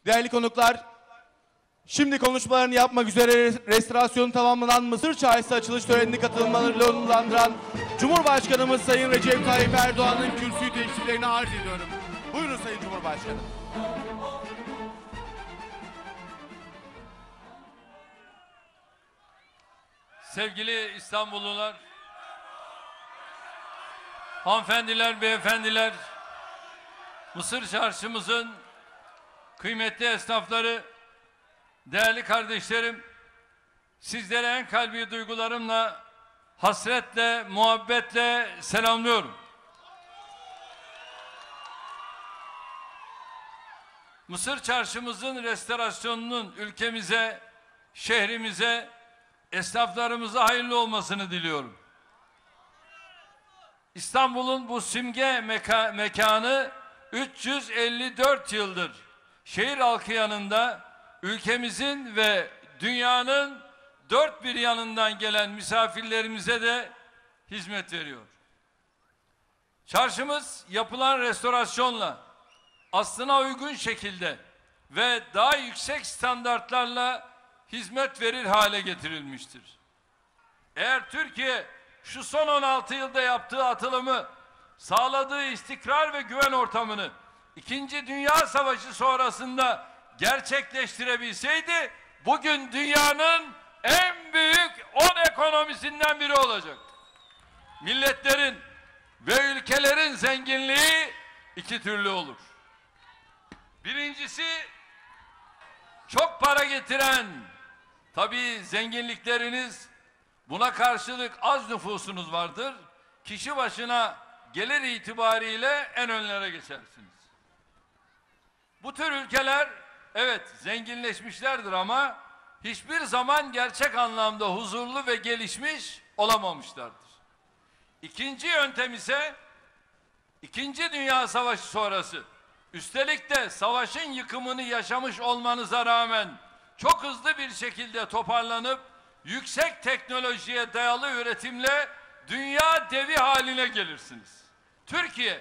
Değerli konuklar, şimdi konuşmalarını yapmak üzere restorasyonu tamamlanan Mısır Çarşısı açılış törenine katılmalarıyla onurlandıran Cumhurbaşkanımız Sayın Recep Tayyip Erdoğan'ın kürsüyü teşriflerini arz ediyorum. Buyurun Sayın Cumhurbaşkanım. Sevgili İstanbullular, hanımefendiler, beyefendiler, Mısır Çarşımızın kıymetli esnafları, değerli kardeşlerim, sizlere en kalbi duygularımla, hasretle, muhabbetle selamlıyorum. Mısır Çarşımızın restorasyonunun ülkemize, şehrimize, esnaflarımıza hayırlı olmasını diliyorum. İstanbul'un bu simge mekanı 354 yıldır şehir halkı yanında ülkemizin ve dünyanın dört bir yanından gelen misafirlerimize de hizmet veriyor. Çarşımız yapılan restorasyonla aslına uygun şekilde ve daha yüksek standartlarla hizmet verir hale getirilmiştir. Eğer Türkiye şu son 16 yılda yaptığı atılımı, sağladığı istikrar ve güven ortamını İkinci Dünya Savaşı sonrasında gerçekleştirebilseydi, bugün dünyanın en büyük 10 ekonomisinden biri olacak. Milletlerin ve ülkelerin zenginliği iki türlü olur. Birincisi, çok para getiren, tabii zenginlikleriniz, buna karşılık az nüfusunuz vardır. Kişi başına gelir itibariyle en önlere geçersiniz. Bu tür ülkeler evet zenginleşmişlerdir ama hiçbir zaman gerçek anlamda huzurlu ve gelişmiş olamamışlardır. İkinci yöntem ise İkinci Dünya Savaşı sonrası, üstelik de savaşın yıkımını yaşamış olmanıza rağmen çok hızlı bir şekilde toparlanıp yüksek teknolojiye dayalı üretimle dünya devi haline gelirsiniz. Türkiye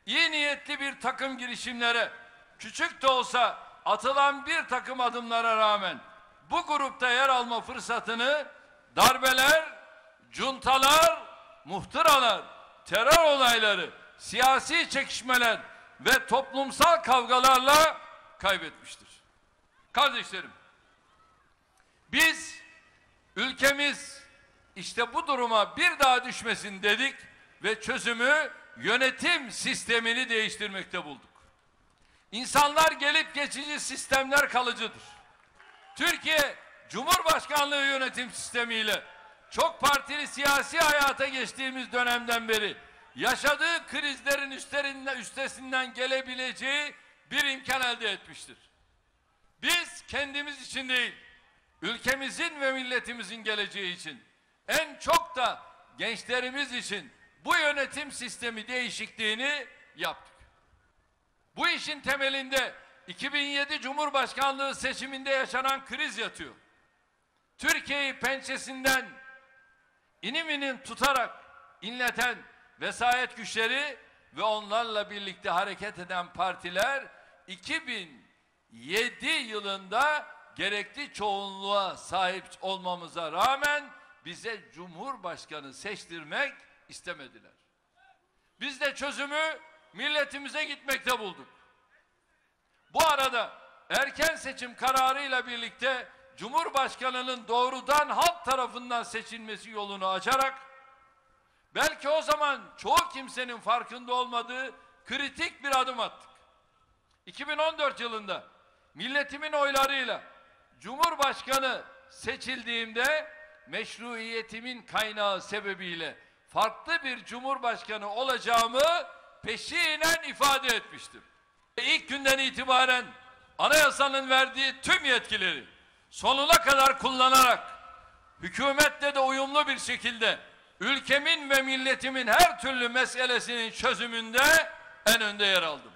iyi niyetli bir takım girişimlere, küçük de olsa atılan bir takım adımlara rağmen bu grupta yer alma fırsatını darbeler, cuntalar, muhtıralar, terör olayları, siyasi çekişmeler ve toplumsal kavgalarla kaybetmiştir. Kardeşlerim, biz ülkemiz işte bu duruma bir daha düşmesin dedik ve çözümü yönetim sistemini değiştirmekte bulduk. İnsanlar gelip geçici, sistemler kalıcıdır. Türkiye Cumhurbaşkanlığı yönetim sistemiyle çok partili siyasi hayata geçtiğimiz dönemden beri yaşadığı krizlerin üstesinden gelebileceği bir imkan elde etmiştir. Biz kendimiz için değil, ülkemizin ve milletimizin geleceği için, en çok da gençlerimiz için bu yönetim sistemi değişikliğini yaptık. Bu işin temelinde 2007 Cumhurbaşkanlığı seçiminde yaşanan kriz yatıyor. Türkiye'yi pençesinden inim inim tutarak inleten vesayet güçleri ve onlarla birlikte hareket eden partiler 2007 yılında gerekli çoğunluğa sahip olmamıza rağmen bize Cumhurbaşkanı seçtirmek istemediler. Biz de çözümü milletimize gitmekte bulduk. Bu arada erken seçim kararıyla birlikte Cumhurbaşkanının doğrudan halk tarafından seçilmesi yolunu açarak belki o zaman çoğu kimsenin farkında olmadığı kritik bir adım attık. 2014 yılında milletimin oylarıyla Cumhurbaşkanı seçildiğimde meşruiyetimin kaynağı sebebiyle farklı bir Cumhurbaşkanı olacağımı peşinen ifade etmiştim. İlk günden itibaren anayasanın verdiği tüm yetkileri sonuna kadar kullanarak hükümetle de uyumlu bir şekilde ülkemin ve milletimin her türlü meselesinin çözümünde en önde yer aldım.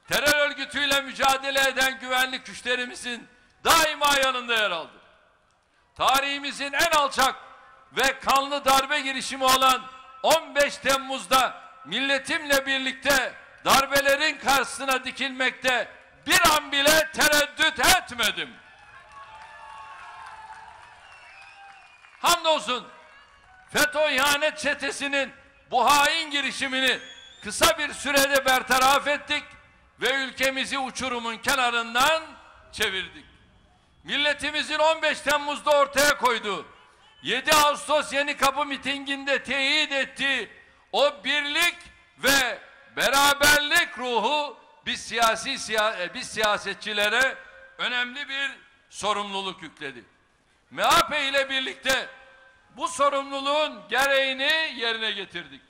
Terör örgütüyle mücadele eden güvenlik güçlerimizin daima yanında yer aldım. Tarihimizin en alçak ve kanlı darbe girişimi olan 15 Temmuz'da milletimle birlikte darbelerin karşısına dikilmekte bir an bile tereddüt görmedim. Hamdolsun FETÖ ihanet çetesinin bu hain girişimini kısa bir sürede bertaraf ettik ve ülkemizi uçurumun kenarından çevirdik. Milletimizin 15 Temmuz'da ortaya koyduğu 7 Ağustos Yenikapı mitinginde teyit ettiği o birlik ve beraberlik ruhu biz siyasetçilere önemli bir sorumluluk yükledi. MHP ile birlikte bu sorumluluğun gereğini yerine getirdik.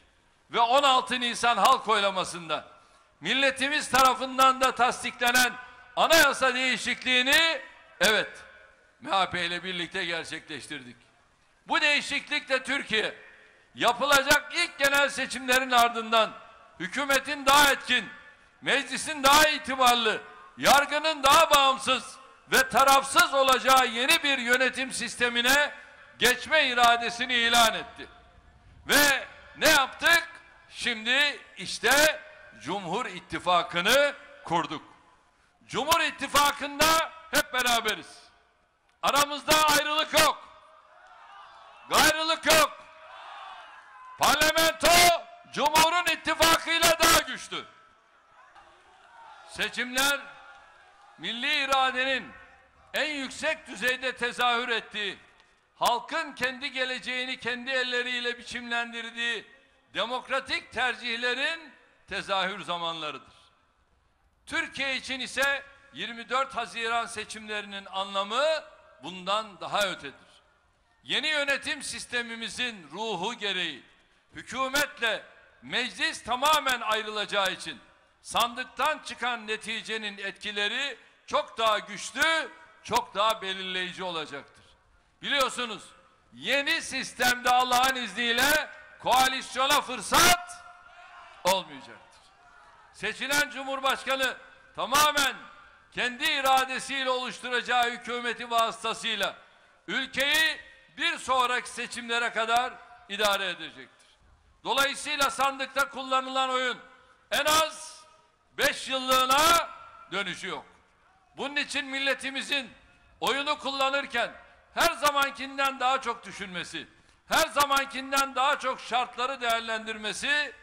Ve 16 Nisan halk oylamasında milletimiz tarafından da tasdiklenen anayasa değişikliğini evet MHP ile birlikte gerçekleştirdik. Bu değişiklikle Türkiye yapılacak ilk genel seçimlerin ardından hükümetin daha etkin, meclisin daha itibarlı, yargının daha bağımsız ve tarafsız olacağı yeni bir yönetim sistemine geçme iradesini ilan etti. Ve ne yaptık? Şimdi işte Cumhur İttifakı'nı kurduk. Cumhur İttifakı'nda hep beraberiz. Aramızda ayrılık yok. Gayrılık yok. Parlamento Cumhur'un ittifakıyla daha güçlü. Seçimler milli iradenin en yüksek düzeyde tezahür ettiği, halkın kendi geleceğini kendi elleriyle biçimlendirdiği demokratik tercihlerin tezahür zamanlarıdır. Türkiye için ise 24 Haziran seçimlerinin anlamı bundan daha ötedir. Yeni yönetim sistemimizin ruhu gereği hükümetle meclis tamamen ayrılacağı için sandıktan çıkan neticenin etkileri çok daha güçlü, çok daha belirleyici olacaktır. Biliyorsunuz yeni sistemde Allah'ın izniyle koalisyona fırsat olmayacaktır. Seçilen Cumhurbaşkanı tamamen kendi iradesiyle oluşturacağı hükümeti vasıtasıyla ülkeyi bir sonraki seçimlere kadar idare edecektir. Dolayısıyla sandıkta kullanılan oyun en az 5 yıllığına dönüşü yok. Bunun için milletimizin oyunu kullanırken her zamankinden daha çok düşünmesi, her zamankinden daha çok şartları değerlendirmesi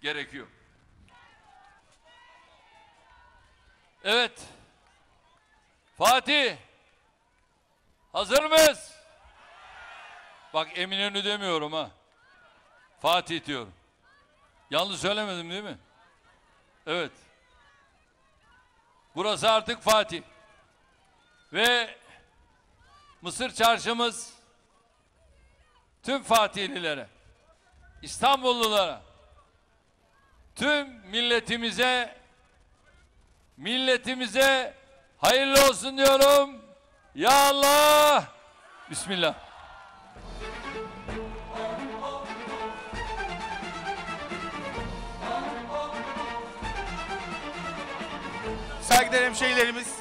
gerekiyor. Evet. Fatih. Hazır mıyız? Bak Eminönü demiyorum ha. Fatih diyorum. Yanlış söylemedim değil mi? Evet. Burası artık Fatih. Ve Mısır Çarşımız tüm Fatihlilere, İstanbullulara, tüm milletimize hayırlı olsun diyorum. Ya Allah! Bismillah. Saygıdeğer hemşehrilerimiz,